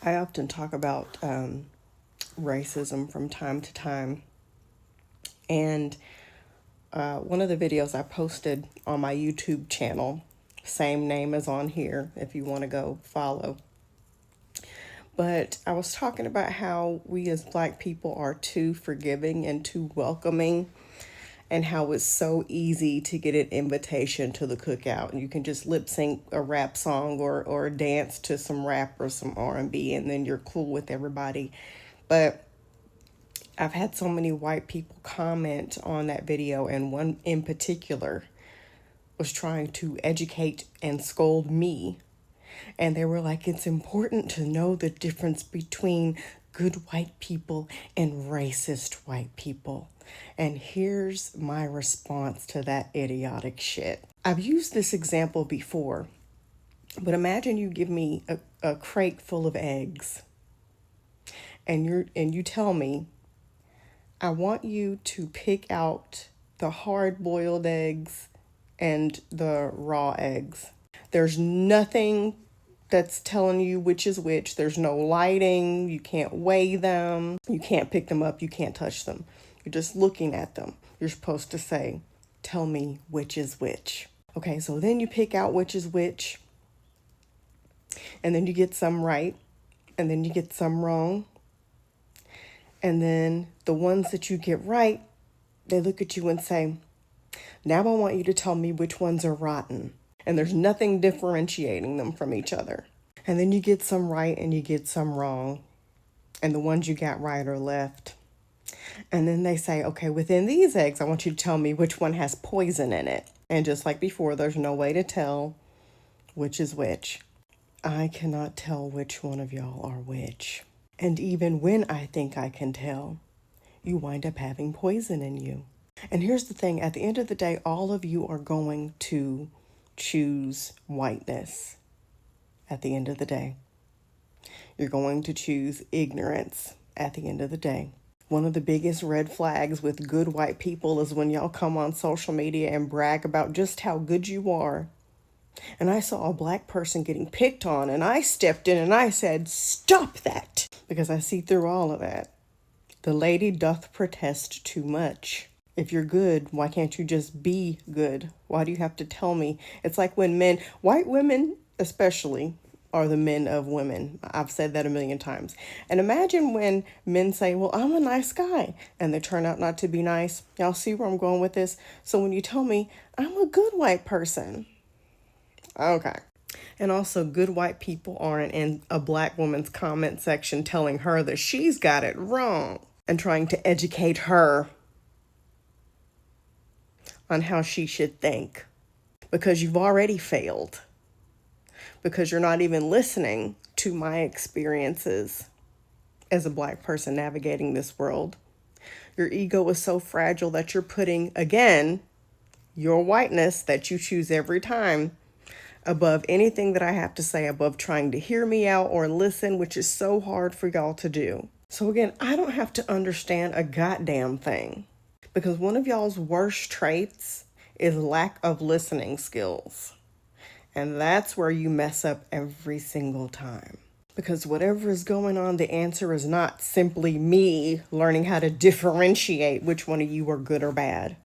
I often talk about racism from time to time. And one of the videos I posted on my YouTube channel, same name as on here if you want to go follow. But I was talking about how we as Black people are too forgiving and too welcoming, and how it's so easy to get an invitation to the cookout. And you can just lip sync a rap song or dance to some rap or some R&B, and then you're cool with everybody. But I've had so many white people comment on that video, and one in particular was trying to educate and scold me. And they were like, it's important to know the difference between good white people and racist white people. And here's my response to that idiotic shit. I've used this example before, but imagine you give me a crate full of eggs, and you tell me, I want you to pick out the hard-boiled eggs and the raw eggs. There's nothing that's telling you which is which. There's no lighting. You can't weigh them. You can't pick them up. You can't touch them. You're just looking at them. You're supposed to say, tell me which is which. Okay, so then you pick out which is which. And then you get some right. And then you get some wrong. And then the ones that you get right, they look at you and say, now I want you to tell me which ones are rotten. And there's nothing differentiating them from each other. And then you get some right and you get some wrong. And the ones you got right are left. And then they say, okay, within these eggs, I want you to tell me which one has poison in it. And just like before, there's no way to tell which is which. I cannot tell which one of y'all are which. And even when I think I can tell, you wind up having poison in you. And here's the thing, at the end of the day, all of you are going to choose whiteness at the end of the day. You're going to choose ignorance at the end of the day. One of the biggest red flags with good white people is when y'all come on social media and brag about just how good you are. And I saw a Black person getting picked on, and I stepped in and I said, stop that, because I see through all of that. The lady doth protest too much. If you're good, why can't you just be good? Why do you have to tell me? It's like when men, white women especially, are the men of women. I've said that a million times. And imagine when men say, well, I'm a nice guy, and they turn out not to be nice. Y'all see where I'm going with this? So when you tell me I'm a good white person, okay. And also, good white people aren't in a Black woman's comment section telling her that she's got it wrong and trying to educate her on how she should think, because you've already failed, because you're not even listening to my experiences as a Black person navigating this world. Your ego is so fragile that you're putting, again, your whiteness that you choose every time above anything that I have to say, above trying to hear me out or listen, which is so hard for y'all to do. So again, I don't have to understand a goddamn thing, because one of y'all's worst traits is lack of listening skills. And that's where you mess up every single time. Because whatever is going on, the answer is not simply me learning how to differentiate which one of you are good or bad.